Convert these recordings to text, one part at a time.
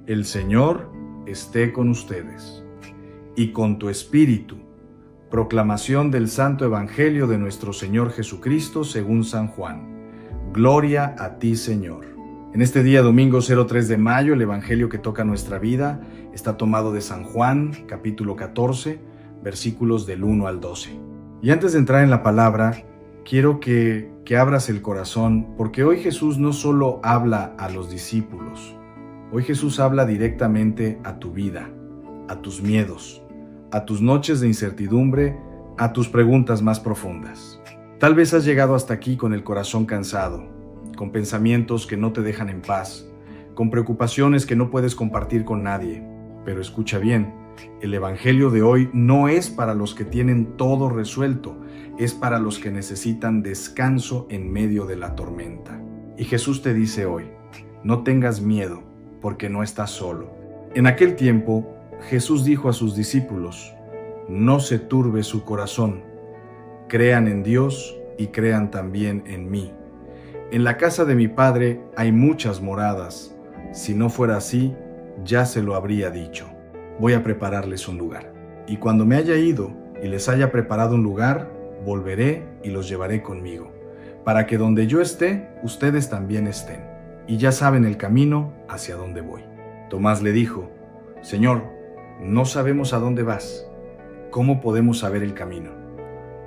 El Señor esté con ustedes y con tu espíritu. Proclamación del Santo Evangelio de nuestro Señor Jesucristo según San Juan. Gloria a ti, Señor. En este día, domingo 03 de mayo, el Evangelio que toca nuestra vida está tomado de San Juan, capítulo 14, versículos del 1 al 12. Y antes de entrar en la palabra, quiero que abras el corazón, porque hoy Jesús no solo habla a los discípulos, hoy Jesús habla directamente a tu vida, a tus miedos, a tus noches de incertidumbre, a tus preguntas más profundas. Tal vez has llegado hasta aquí con el corazón cansado, con pensamientos que no te dejan en paz, con preocupaciones que no puedes compartir con nadie. Pero escucha bien, el Evangelio de hoy no es para los que tienen todo resuelto, es para los que necesitan descanso en medio de la tormenta. Y Jesús te dice hoy, no tengas miedo, porque no estás solo. En aquel tiempo, Jesús dijo a sus discípulos, no se turbe su corazón, crean en Dios y crean también en mí. En la casa de mi Padre hay muchas moradas, si no fuera así, ya se lo habría dicho. Voy a prepararles un lugar. Y cuando me haya ido y les haya preparado un lugar, volveré y los llevaré conmigo, para que donde yo esté, ustedes también estén. Y ya saben el camino hacia donde voy. Tomás le dijo, Señor, no sabemos a dónde vas. ¿Cómo podemos saber el camino?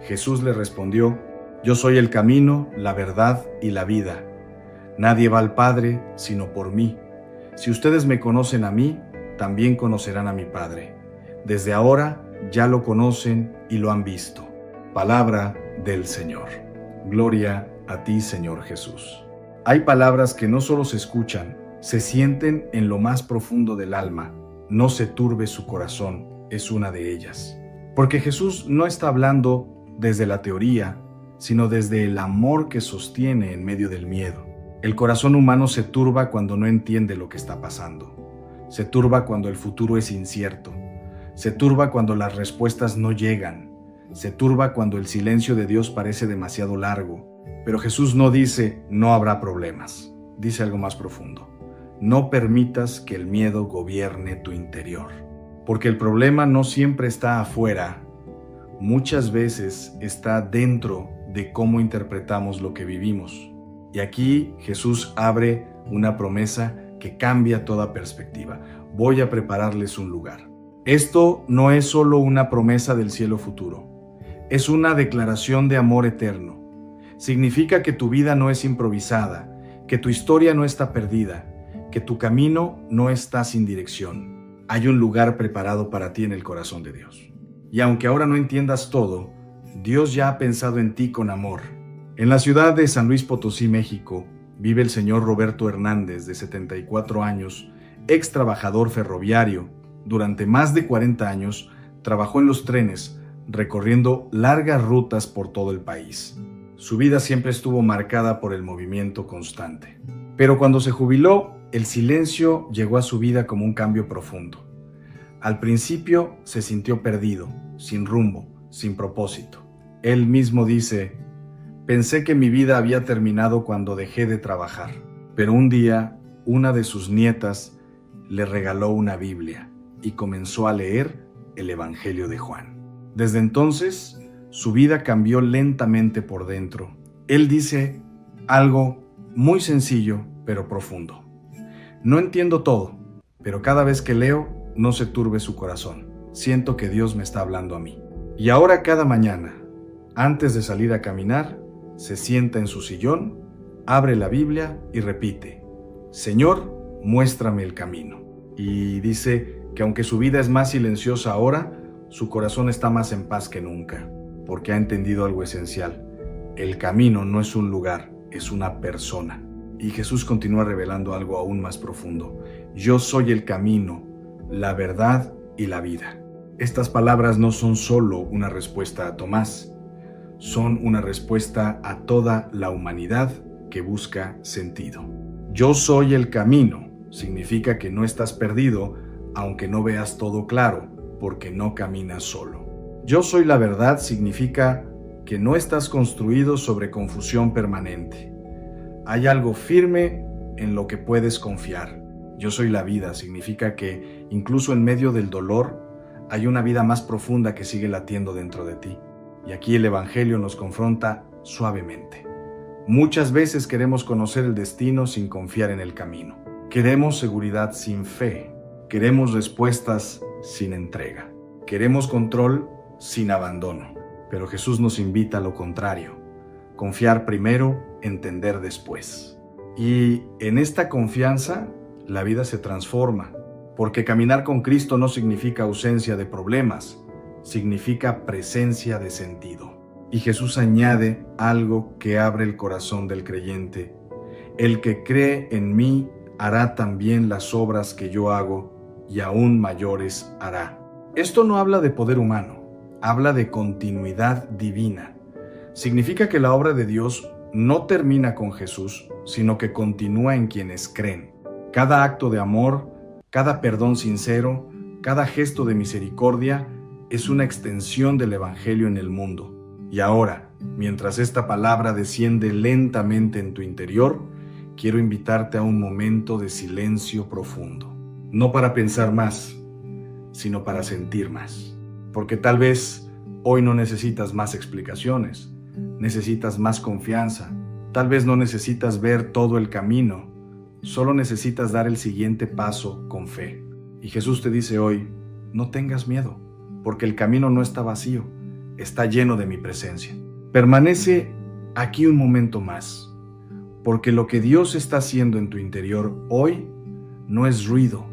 Jesús le respondió, yo soy el camino, la verdad y la vida. Nadie va al Padre sino por mí. Si ustedes me conocen a mí, también conocerán a mi Padre. Desde ahora ya lo conocen y lo han visto. Palabra del Señor. Gloria a ti, Señor Jesús. Hay palabras que no solo se escuchan, se sienten en lo más profundo del alma. No se turbe su corazón, es una de ellas. Porque Jesús no está hablando desde la teoría, sino desde el amor que sostiene en medio del miedo. El corazón humano se turba cuando no entiende lo que está pasando. Se turba cuando el futuro es incierto. Se turba cuando las respuestas no llegan. Se turba cuando el silencio de Dios parece demasiado largo. Pero Jesús no dice, no habrá problemas. Dice algo más profundo. No permitas que el miedo gobierne tu interior. Porque el problema no siempre está afuera. Muchas veces está dentro de cómo interpretamos lo que vivimos. Y aquí Jesús abre una promesa que cambia toda perspectiva. Voy a prepararles un lugar. Esto no es solo una promesa del cielo futuro. Es una declaración de amor eterno. Significa que tu vida no es improvisada, que tu historia no está perdida, que tu camino no está sin dirección. Hay un lugar preparado para ti en el corazón de Dios. Y aunque ahora no entiendas todo, Dios ya ha pensado en ti con amor. En la ciudad de San Luis Potosí, México, vive el señor Roberto Hernández, de 74 años, ex trabajador ferroviario. Durante más de 40 años, trabajó en los trenes, recorriendo largas rutas por todo el país. Su vida siempre estuvo marcada por el movimiento constante. Pero cuando se jubiló, el silencio llegó a su vida como un cambio profundo. Al principio se sintió perdido, sin rumbo, sin propósito. Él mismo dice, pensé que mi vida había terminado cuando dejé de trabajar. Pero un día, una de sus nietas le regaló una Biblia y comenzó a leer el Evangelio de Juan. Desde entonces, su vida cambió lentamente por dentro. Él dice algo muy sencillo, pero profundo. No entiendo todo, pero cada vez que leo, no se turbe su corazón. Siento que Dios me está hablando a mí. Y ahora cada mañana, antes de salir a caminar, se sienta en su sillón, abre la Biblia y repite, Señor, muéstrame el camino. Y dice que aunque su vida es más silenciosa ahora, su corazón está más en paz que nunca, porque ha entendido algo esencial. El camino no es un lugar, es una persona. Y Jesús continúa revelando algo aún más profundo. Yo soy el camino, la verdad y la vida. Estas palabras no son solo una respuesta a Tomás, son una respuesta a toda la humanidad que busca sentido. Yo soy el camino significa que no estás perdido, aunque no veas todo claro, porque no caminas solo. Yo soy la verdad significa que no estás construido sobre confusión permanente. Hay algo firme en lo que puedes confiar. Yo soy la vida significa que incluso en medio del dolor hay una vida más profunda que sigue latiendo dentro de ti. Y aquí el Evangelio nos confronta suavemente. Muchas veces queremos conocer el destino sin confiar en el camino. Queremos seguridad sin fe. Queremos respuestas sin entrega. Queremos control sin abandono. Pero Jesús nos invita a lo contrario. Confiar primero, entender después. Y en esta confianza, la vida se transforma. Porque caminar con Cristo no significa ausencia de problemas, significa presencia de sentido. Y Jesús añade algo que abre el corazón del creyente. El que cree en mí hará también las obras que yo hago y aún mayores hará. Esto no habla de poder humano, habla de continuidad divina. Significa que la obra de Dios no termina con Jesús, sino que continúa en quienes creen. Cada acto de amor, cada perdón sincero, cada gesto de misericordia es una extensión del Evangelio en el mundo. Y ahora, mientras esta palabra desciende lentamente en tu interior, quiero invitarte a un momento de silencio profundo. No para pensar más, sino para sentir más. Porque tal vez hoy no necesitas más explicaciones, necesitas más confianza. Tal vez no necesitas ver todo el camino, solo necesitas dar el siguiente paso con fe. Y Jesús te dice hoy, no tengas miedo, porque el camino no está vacío, está lleno de mi presencia. Permanece aquí un momento más, porque lo que Dios está haciendo en tu interior hoy no es ruido,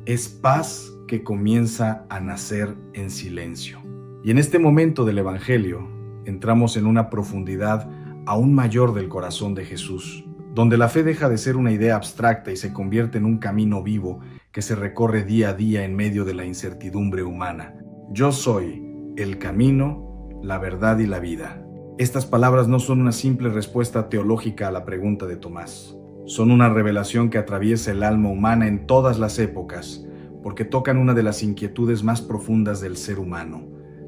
es paz que comienza a nacer en silencio. Y en este momento del Evangelio entramos en una profundidad aún mayor del corazón de Jesús, donde la fe deja de ser una idea abstracta y se convierte en un camino vivo que se recorre día a día en medio de la incertidumbre humana. Yo soy el camino, la verdad y la vida. Estas palabras no son una simple respuesta teológica a la pregunta de Tomás. Son una revelación que atraviesa el alma humana en todas las épocas, porque tocan una de las inquietudes más profundas del ser humano.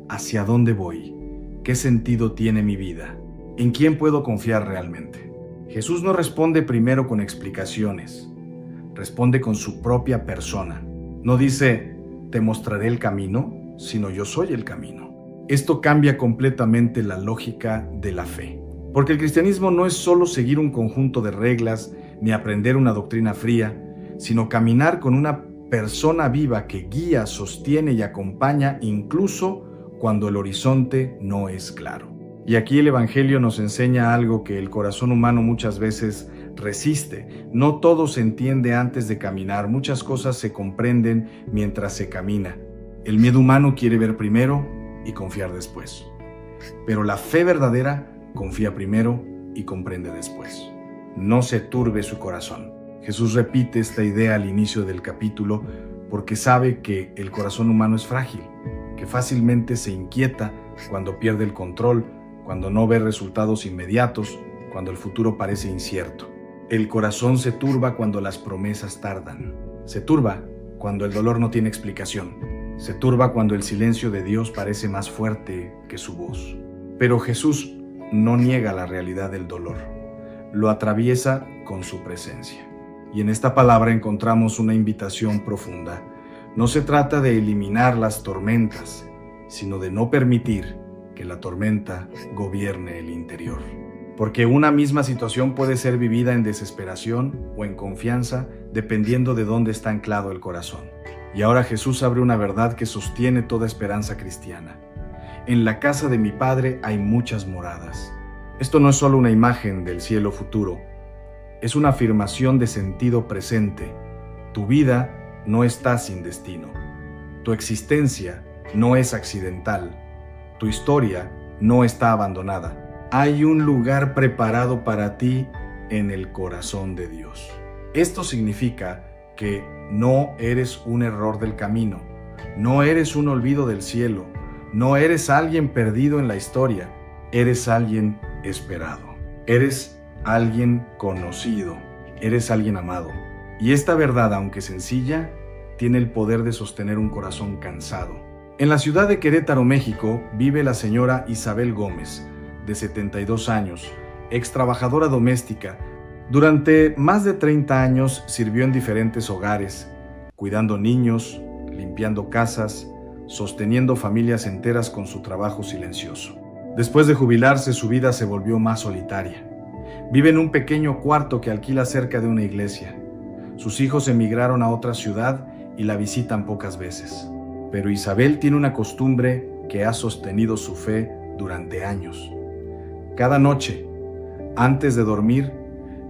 ¿Hacia dónde voy? ¿Qué sentido tiene mi vida? ¿En quién puedo confiar realmente? Jesús no responde primero con explicaciones, responde con su propia persona. No dice, te mostraré el camino, sino yo soy el camino. Esto cambia completamente la lógica de la fe. Porque el cristianismo no es solo seguir un conjunto de reglas ni aprender una doctrina fría, sino caminar con una persona viva que guía, sostiene y acompaña incluso cuando el horizonte no es claro. Y aquí el Evangelio nos enseña algo que el corazón humano muchas veces resiste. No todo se entiende antes de caminar, muchas cosas se comprenden mientras se camina. El miedo humano quiere ver primero y confiar después. Pero la fe verdadera confía primero y comprende después. No se turbe su corazón. Jesús repite esta idea al inicio del capítulo porque sabe que el corazón humano es frágil, que fácilmente se inquieta cuando pierde el control, cuando no ve resultados inmediatos, cuando el futuro parece incierto. El corazón se turba cuando las promesas tardan. Se turba cuando el dolor no tiene explicación. Se turba cuando el silencio de Dios parece más fuerte que su voz. Pero Jesús no niega la realidad del dolor. Lo atraviesa con su presencia. Y en esta palabra encontramos una invitación profunda. No se trata de eliminar las tormentas, sino de no permitir que la tormenta gobierne el interior. Porque una misma situación puede ser vivida en desesperación o en confianza, dependiendo de dónde está anclado el corazón. Y ahora Jesús abre una verdad que sostiene toda esperanza cristiana. En la casa de mi Padre hay muchas moradas. Esto no es solo una imagen del cielo futuro, es una afirmación de sentido presente. Tu vida no está sin destino. Tu existencia no es accidental. Tu historia no está abandonada. Hay un lugar preparado para ti en el corazón de Dios. Esto significa que no eres un error del camino, no eres un olvido del cielo, no eres alguien perdido en la historia, eres alguien esperado, eres alguien conocido, eres alguien amado. Y esta verdad, aunque sencilla, tiene el poder de sostener un corazón cansado. En la ciudad de Querétaro, México, vive la señora Isabel Gómez, de 72 años, ex trabajadora doméstica, Durante más de 30 años sirvió en diferentes hogares, cuidando niños, limpiando casas, sosteniendo familias enteras con su trabajo silencioso. Después de jubilarse, su vida se volvió más solitaria. Vive en un pequeño cuarto que alquila cerca de una iglesia. Sus hijos emigraron a otra ciudad y la visitan pocas veces. Pero Isabel tiene una costumbre que ha sostenido su fe durante años. Cada noche, antes de dormir,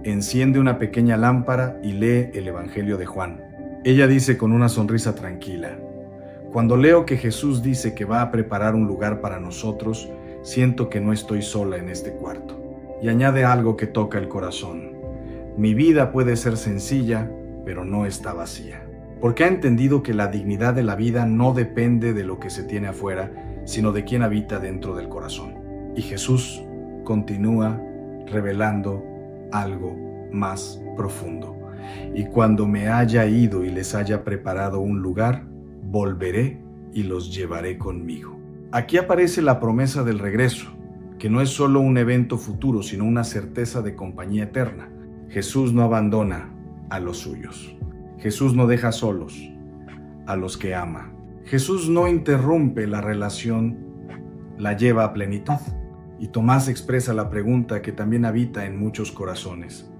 enciende una pequeña lámpara y lee el Evangelio de Juan. Ella dice con una sonrisa tranquila: cuando leo que Jesús dice que va a preparar un lugar para nosotros, siento que no estoy sola en este cuarto. Y añade algo que toca el corazón: mi vida puede ser sencilla, pero no está vacía. Porque ha entendido que la dignidad de la vida no depende de lo que se tiene afuera, sino de quien habita dentro del corazón. Y Jesús continúa revelando algo más profundo. Y cuando me haya ido y les haya preparado un lugar, volveré y los llevaré conmigo. Aquí aparece la promesa del regreso, que no es solo un evento futuro, sino una certeza de compañía eterna. Jesús no abandona a los suyos. Jesús no deja solos a los que ama. Jesús no interrumpe la relación, la lleva a plenitud. Y Tomás expresa la pregunta que también habita en muchos corazones: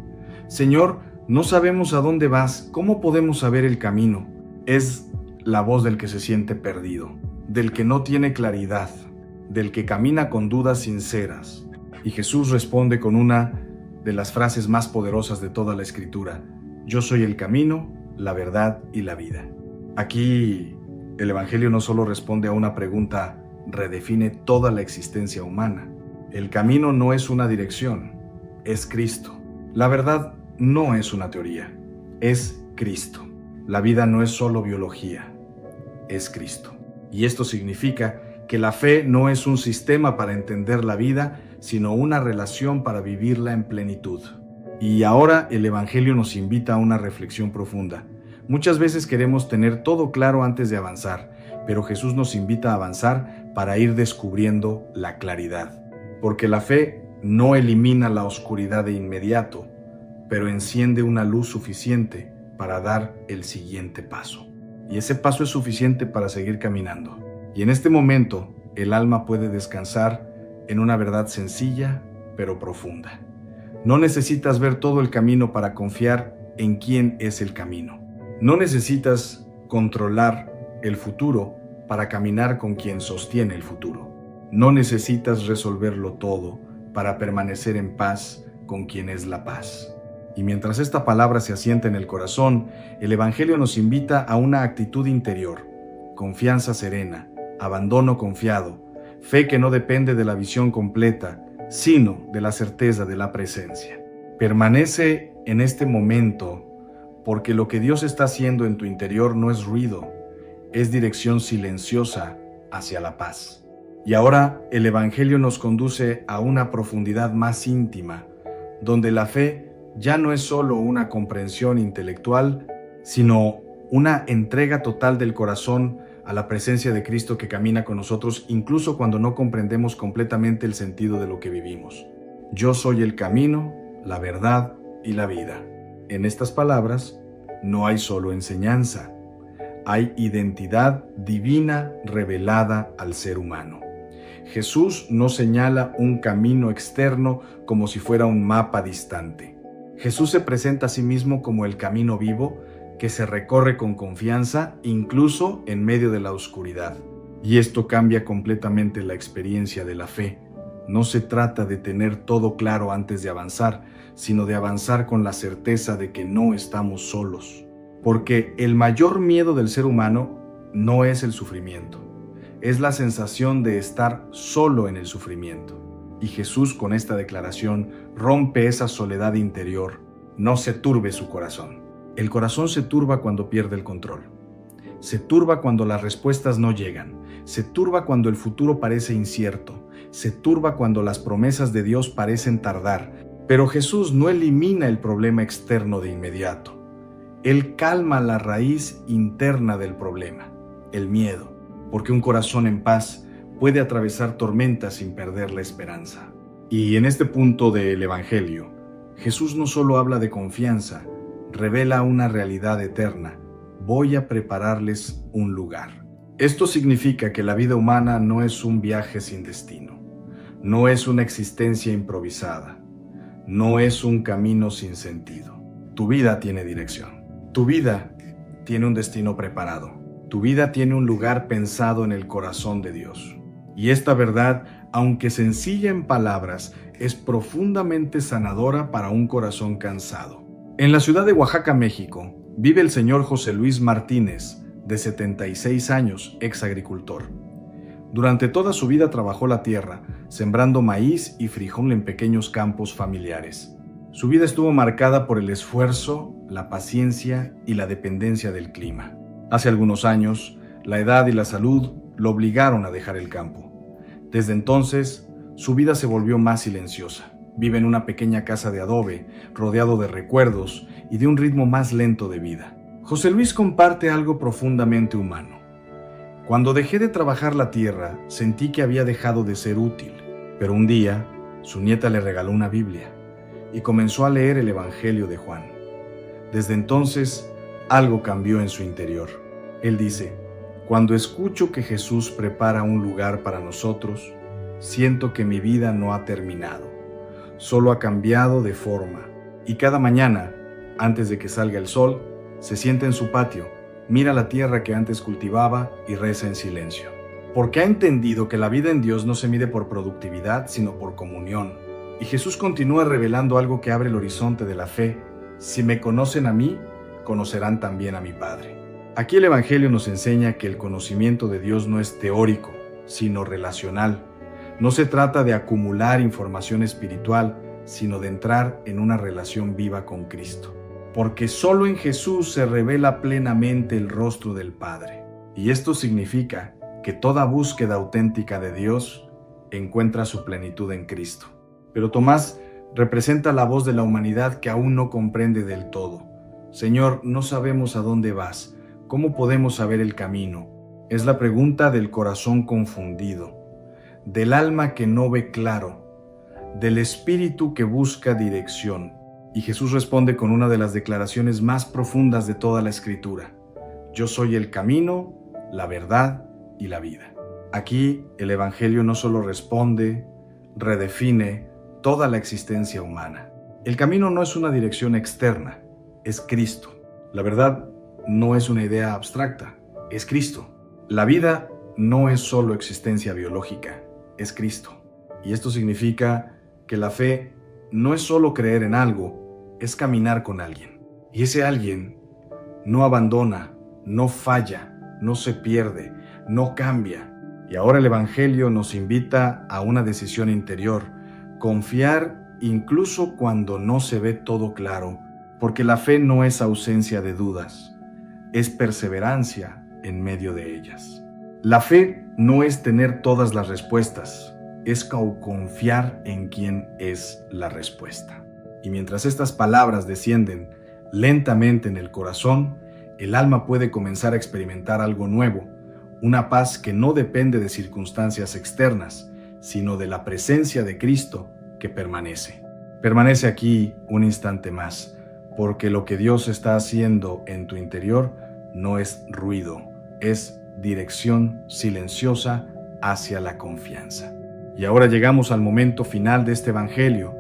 Señor, no sabemos a dónde vas, ¿cómo podemos saber el camino? Es la voz del que se siente perdido, del que no tiene claridad, del que camina con dudas sinceras. Y Jesús responde con una de las frases más poderosas de toda la Escritura: yo soy el camino, la verdad y la vida. Aquí el Evangelio no solo responde a una pregunta, redefine toda la existencia humana. El camino no es una dirección, es Cristo. La verdad no es una teoría, es Cristo. La vida no es solo biología, es Cristo. Y esto significa que la fe no es un sistema para entender la vida, sino una relación para vivirla en plenitud. Y ahora el Evangelio nos invita a una reflexión profunda. Muchas veces queremos tener todo claro antes de avanzar, pero Jesús nos invita a avanzar para ir descubriendo la claridad. Porque la fe no elimina la oscuridad de inmediato, pero enciende una luz suficiente para dar el siguiente paso. Y ese paso es suficiente para seguir caminando. Y en este momento, el alma puede descansar en una verdad sencilla, pero profunda. No necesitas ver todo el camino para confiar en quién es el camino. No necesitas controlar el futuro para caminar con quien sostiene el futuro. No necesitas resolverlo todo para permanecer en paz con quien es la paz. Y mientras esta palabra se asienta en el corazón, el Evangelio nos invita a una actitud interior: confianza serena, abandono confiado, fe que no depende de la visión completa, sino de la certeza de la presencia. Permanece en este momento, porque lo que Dios está haciendo en tu interior no es ruido, es dirección silenciosa hacia la paz. Y ahora el Evangelio nos conduce a una profundidad más íntima, donde la fe ya no es solo una comprensión intelectual, sino una entrega total del corazón a la presencia de Cristo que camina con nosotros, incluso cuando no comprendemos completamente el sentido de lo que vivimos. Yo soy el camino, la verdad y la vida. En estas palabras no hay solo enseñanza, hay identidad divina revelada al ser humano. Jesús no señala un camino externo como si fuera un mapa distante. Jesús se presenta a sí mismo como el camino vivo que se recorre con confianza incluso en medio de la oscuridad. Y esto cambia completamente la experiencia de la fe. No se trata de tener todo claro antes de avanzar, sino de avanzar con la certeza de que no estamos solos. Porque el mayor miedo del ser humano no es el sufrimiento, es la sensación de estar solo en el sufrimiento. Y Jesús, con esta declaración, rompe esa soledad interior. No se turbe su corazón. El corazón se turba cuando pierde el control. Se turba cuando las respuestas no llegan. Se turba cuando el futuro parece incierto. Se turba cuando las promesas de Dios parecen tardar. Pero Jesús no elimina el problema externo de inmediato. Él calma la raíz interna del problema, el miedo, porque un corazón en paz puede atravesar tormentas sin perder la esperanza. Y en este punto del Evangelio, Jesús no solo habla de confianza, revela una realidad eterna. Voy a prepararles un lugar. Esto significa que la vida humana no es un viaje sin destino, no es una existencia improvisada, no es un camino sin sentido. Tu vida tiene dirección. Tu vida tiene un destino preparado. Tu vida tiene un lugar pensado en el corazón de Dios. Y esta verdad, aunque sencilla en palabras, es profundamente sanadora para un corazón cansado. En la ciudad de Oaxaca, México, vive el señor José Luis Martínez, de 76 años, ex agricultor. Durante toda su vida trabajó la tierra, sembrando maíz y frijol en pequeños campos familiares. Su vida estuvo marcada por el esfuerzo, la paciencia y la dependencia del clima. Hace algunos años, la edad y la salud lo obligaron a dejar el campo. Desde entonces, su vida se volvió más silenciosa. Vive en una pequeña casa de adobe, rodeado de recuerdos y de un ritmo más lento de vida. José Luis comparte algo profundamente humano. Cuando dejé de trabajar la tierra, sentí que había dejado de ser útil, pero un día, su nieta le regaló una Biblia y comenzó a leer el Evangelio de Juan. Desde entonces, algo cambió en su interior. Él dice: cuando escucho que Jesús prepara un lugar para nosotros, siento que mi vida no ha terminado, solo ha cambiado de forma. Y cada mañana, antes de que salga el sol, se sienta en su patio, mira la tierra que antes cultivaba y reza en silencio. Porque ha entendido que la vida en Dios no se mide por productividad, sino por comunión. Y Jesús continúa revelando algo que abre el horizonte de la fe. Si me conocen a mí, conocerán también a mi Padre. Aquí el Evangelio nos enseña que el conocimiento de Dios no es teórico, sino relacional. No se trata de acumular información espiritual, sino de entrar en una relación viva con Cristo. Porque solo en Jesús se revela plenamente el rostro del Padre. Y esto significa que toda búsqueda auténtica de Dios encuentra su plenitud en Cristo. Pero Tomás representa la voz de la humanidad que aún no comprende del todo. Señor, no sabemos a dónde vas. ¿Cómo podemos saber el camino? Es la pregunta del corazón confundido, del alma que no ve claro, del espíritu que busca dirección. Y Jesús responde con una de las declaraciones más profundas de toda la Escritura: yo soy el camino, la verdad y la vida. Aquí el Evangelio no solo responde, redefine toda la existencia humana. El camino no es una dirección externa, es Cristo. La verdad no es una idea abstracta, es Cristo. La vida no es solo existencia biológica, es Cristo. Y esto significa que la fe no es solo creer en algo, es caminar con alguien. Y ese alguien no abandona, no falla, no se pierde, no cambia. Y ahora el Evangelio nos invita a una decisión interior, confiar incluso cuando no se ve todo claro, porque la fe no es ausencia de dudas, es perseverancia en medio de ellas. La fe no es tener todas las respuestas, es confiar en quien es la respuesta. Y mientras estas palabras descienden lentamente en el corazón, el alma puede comenzar a experimentar algo nuevo, una paz que no depende de circunstancias externas, sino de la presencia de Cristo que permanece. Permanece aquí un instante más, porque lo que Dios está haciendo en tu interior no es ruido, es dirección silenciosa hacia la confianza. Y ahora llegamos al momento final de este Evangelio,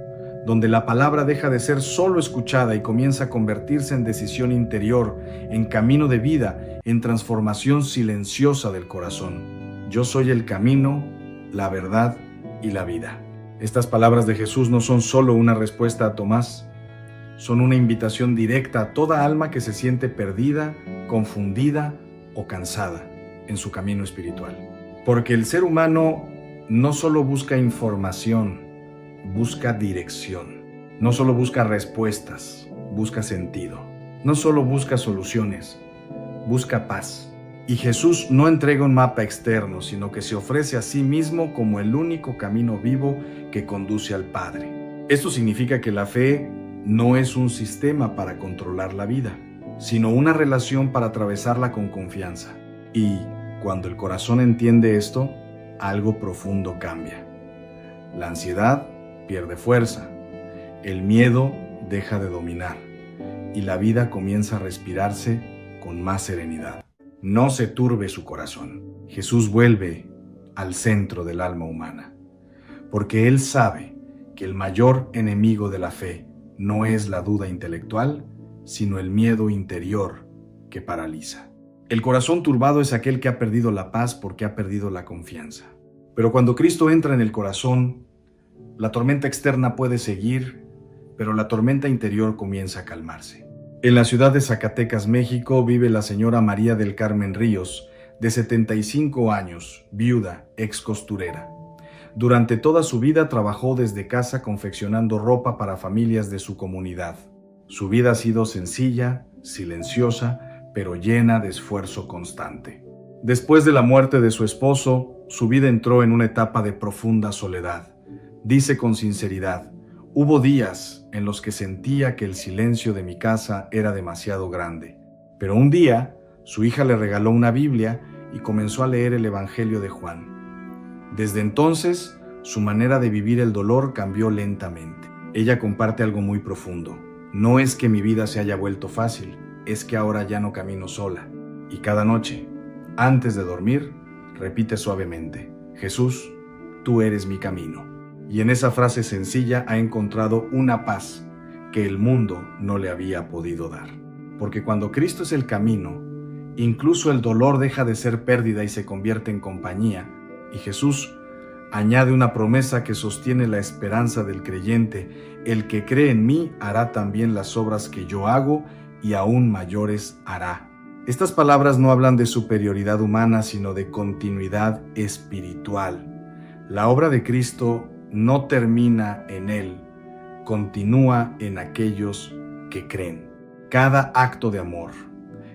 donde la palabra deja de ser solo escuchada y comienza a convertirse en decisión interior, en camino de vida, en transformación silenciosa del corazón. Yo soy el camino, la verdad y la vida. Estas palabras de Jesús no son solo una respuesta a Tomás, son una invitación directa a toda alma que se siente perdida, confundida o cansada en su camino espiritual. Porque el ser humano no solo busca información, busca dirección. No solo busca respuestas, busca sentido. No solo busca soluciones, busca paz. Y Jesús no entrega un mapa externo, sino que se ofrece a sí mismo como el único camino vivo que conduce al Padre. Esto significa que la fe no es un sistema para controlar la vida, sino una relación para atravesarla con confianza. Y cuando el corazón entiende esto, algo profundo cambia. La ansiedad pierde fuerza, el miedo deja de dominar y la vida comienza a respirarse con más serenidad. No se turbe su corazón. Jesús vuelve al centro del alma humana, porque Él sabe que el mayor enemigo de la fe no es la duda intelectual, sino el miedo interior que paraliza. El corazón turbado es aquel que ha perdido la paz porque ha perdido la confianza. Pero cuando Cristo entra en el corazón, la tormenta externa puede seguir, pero la tormenta interior comienza a calmarse. En la ciudad de Zacatecas, México, vive la señora María del Carmen Ríos, de 75 años, viuda, ex costurera. Durante toda su vida trabajó desde casa confeccionando ropa para familias de su comunidad. Su vida ha sido sencilla, silenciosa, pero llena de esfuerzo constante. Después de la muerte de su esposo, su vida entró en una etapa de profunda soledad. Dice con sinceridad: hubo días en los que sentía que el silencio de mi casa era demasiado grande. Pero un día, su hija le regaló una Biblia y comenzó a leer el Evangelio de Juan. Desde entonces, su manera de vivir el dolor cambió lentamente. Ella comparte algo muy profundo. No es que mi vida se haya vuelto fácil, es que ahora ya no camino sola. Y cada noche, antes de dormir, repite suavemente: Jesús, tú eres mi camino. Y en esa frase sencilla ha encontrado una paz que el mundo no le había podido dar. Porque cuando Cristo es el camino, incluso el dolor deja de ser pérdida y se convierte en compañía. Y Jesús añade una promesa que sostiene la esperanza del creyente: el que cree en mí hará también las obras que yo hago y aún mayores hará. Estas palabras no hablan de superioridad humana, sino de continuidad espiritual. La obra de Cristo no termina en Él, continúa en aquellos que creen. Cada acto de amor,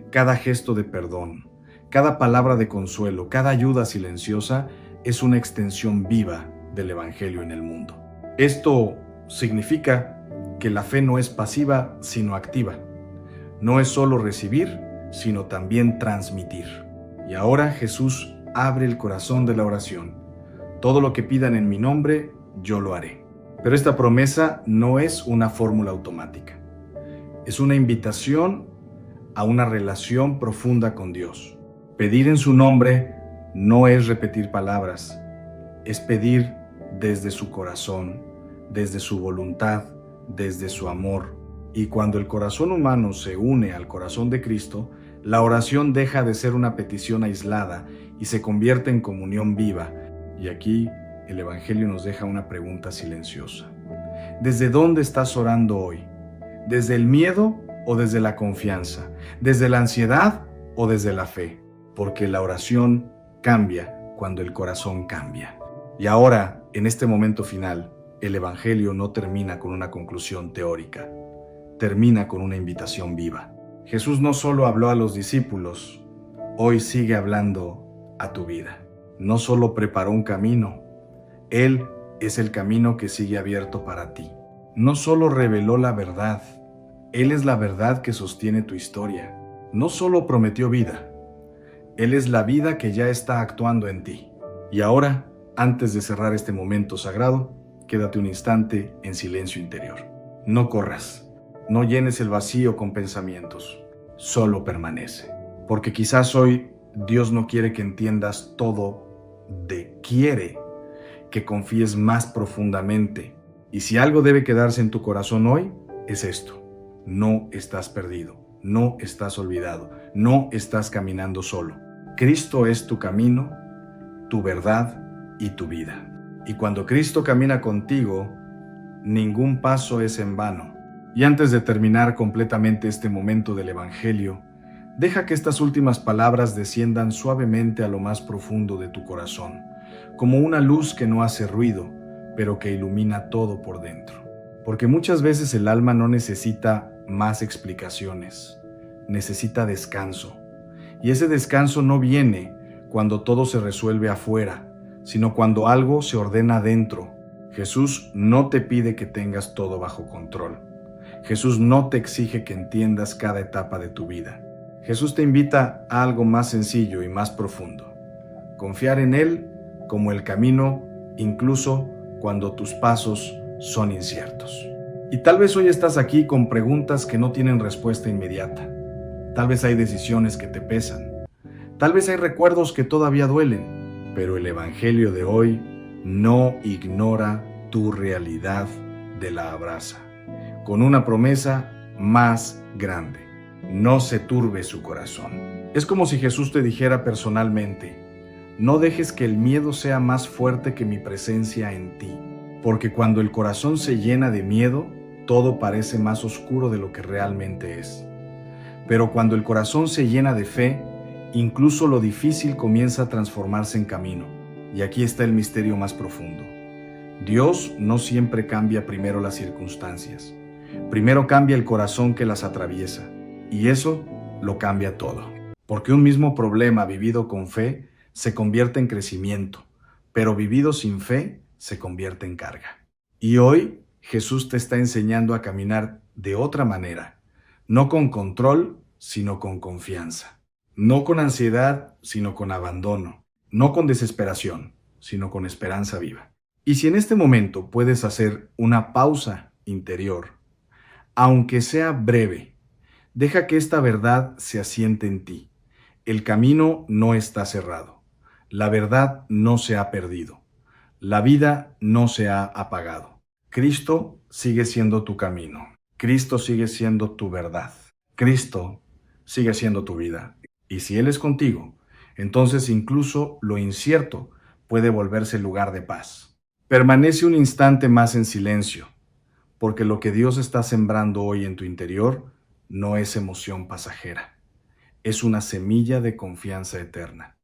cada gesto de perdón, cada palabra de consuelo, cada ayuda silenciosa es una extensión viva del Evangelio en el mundo. Esto significa que la fe no es pasiva, sino activa. No es solo recibir, sino también transmitir. Y ahora Jesús abre el corazón de la oración. Todo lo que pidan en mi nombre, yo lo haré. Pero esta promesa no es una fórmula automática. Es una invitación a una relación profunda con Dios. Pedir en su nombre no es repetir palabras, es pedir desde su corazón, desde su voluntad, desde su amor. Y cuando el corazón humano se une al corazón de Cristo, la oración deja de ser una petición aislada y se convierte en comunión viva. Y aquí el Evangelio nos deja una pregunta silenciosa. ¿Desde dónde estás orando hoy? ¿Desde el miedo o desde la confianza? ¿Desde la ansiedad o desde la fe? Porque la oración cambia cuando el corazón cambia. Y ahora, en este momento final, el Evangelio no termina con una conclusión teórica. Termina con una invitación viva. Jesús no solo habló a los discípulos, hoy sigue hablando a tu vida. No solo preparó un camino, Él es el camino que sigue abierto para ti. No solo reveló la verdad, Él es la verdad que sostiene tu historia. No solo prometió vida, Él es la vida que ya está actuando en ti. Y ahora, antes de cerrar este momento sagrado, quédate un instante en silencio interior. No corras. No llenes el vacío con pensamientos, solo permanece. Porque quizás hoy Dios no quiere que entiendas todo, quiere que confíes más profundamente. Y si algo debe quedarse en tu corazón hoy, es esto: no estás perdido, no estás olvidado, no estás caminando solo. Cristo es tu camino, tu verdad y tu vida. Y cuando Cristo camina contigo, ningún paso es en vano. Y antes de terminar completamente este momento del Evangelio, deja que estas últimas palabras desciendan suavemente a lo más profundo de tu corazón, como una luz que no hace ruido, pero que ilumina todo por dentro. Porque muchas veces el alma no necesita más explicaciones, necesita descanso. Y ese descanso no viene cuando todo se resuelve afuera, sino cuando algo se ordena adentro. Jesús no te pide que tengas todo bajo control. Jesús no te exige que entiendas cada etapa de tu vida. Jesús te invita a algo más sencillo y más profundo. Confiar en Él como el camino, incluso cuando tus pasos son inciertos. Y tal vez hoy estás aquí con preguntas que no tienen respuesta inmediata. Tal vez hay decisiones que te pesan. Tal vez hay recuerdos que todavía duelen. Pero el Evangelio de hoy no ignora tu realidad, de la abraza, con una promesa más grande: no se turbe su corazón. Es como si Jesús te dijera personalmente: no dejes que el miedo sea más fuerte que mi presencia en ti, porque cuando el corazón se llena de miedo, todo parece más oscuro de lo que realmente es. Pero cuando el corazón se llena de fe, incluso lo difícil comienza a transformarse en camino. Y aquí está el misterio más profundo. Dios no siempre cambia primero las circunstancias. Primero cambia el corazón que las atraviesa, y eso lo cambia todo. Porque un mismo problema vivido con fe se convierte en crecimiento, pero vivido sin fe se convierte en carga. Y hoy Jesús te está enseñando a caminar de otra manera, no con control, sino con confianza. No con ansiedad, sino con abandono. No con desesperación, sino con esperanza viva. Y si en este momento puedes hacer una pausa interior, aunque sea breve, deja que esta verdad se asiente en ti. El camino no está cerrado. La verdad no se ha perdido. La vida no se ha apagado. Cristo sigue siendo tu camino. Cristo sigue siendo tu verdad. Cristo sigue siendo tu vida. Y si Él es contigo, entonces incluso lo incierto puede volverse lugar de paz. Permanece un instante más en silencio, porque lo que Dios está sembrando hoy en tu interior no es emoción pasajera. Es una semilla de confianza eterna.